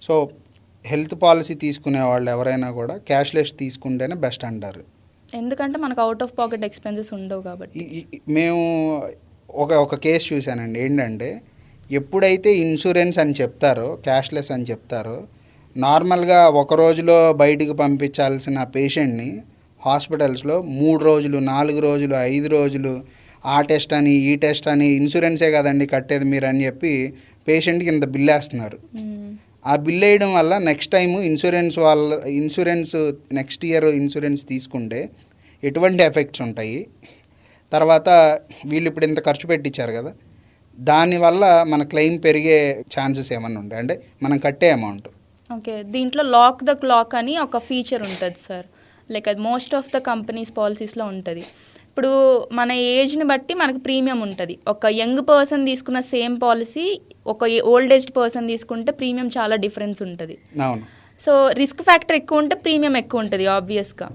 So health policy తీసుకునే వాళ్ళు ఎవరైనా కూడా క్యాష్లెస్ తీసుకుంటేనే బెస్ట్ అంటారు. ఎందుకంటే మనకు అవుట్ ఆఫ్ పాకెట్ ఎక్స్పెన్సెస్ ఉండవు కాబట్టి. మేము ఒక కేసు చూశానండి. ఏంటంటే ఎప్పుడైతే ఇన్సూరెన్స్ అని చెప్తారో, క్యాష్లెస్ అని చెప్తారో, నార్మల్గా ఒక రోజులో బయటికి పంపించాల్సిన పేషెంట్ని హాస్పిటల్స్లో 3 రోజులు, 4 రోజులు, 5 రోజులు ఆ టెస్ట్ అని ఈ టెస్ట్ అని, ఇన్సూరెన్సే కదండి కట్టేది మీరు అని చెప్పి పేషెంట్కి ఇంత బిల్ వేస్తున్నారు. ఆ బిల్ వేయడం వల్ల next time insurance next year insurance తీసుకుంటే ఎటువంటి ఎఫెక్ట్స్ ఉంటాయి, తర్వాత వీళ్ళు ఇప్పుడు ఇంత ఖర్చు పెట్టించారు కదా, దానివల్ల మన క్లెయిమ్ పెరిగే ఛాన్సెస్ ఏమన్నా ఉంటాయి అంటే మనం కట్టే అమౌంట్. ఓకే, దీంట్లో లాక్ ద క్లాక్ అని ఒక ఫీచర్ ఉంటుంది సార్. లైక్ అది మోస్ట్ ఆఫ్ ద కంపెనీస్ పాలసీస్లో ఉంటుంది. ఇప్పుడు మన ఏజ్ని బట్టి మనకు ప్రీమియం ఉంటుంది. ఒక యంగ్ పర్సన్ తీసుకున్న సేమ్ పాలసీ ఒక ఓల్డ్ ఏజ్డ్ పర్సన్ తీసుకుంటే ప్రీమియం చాలా డిఫరెన్స్ ఉంటుంది. అవును. సో రిస్క్ ఫ్యాక్టర్ ఎక్కువ ఉంటే ప్రీమియం ఎక్కువ ఉంటుంది ఆబ్వియస్గా.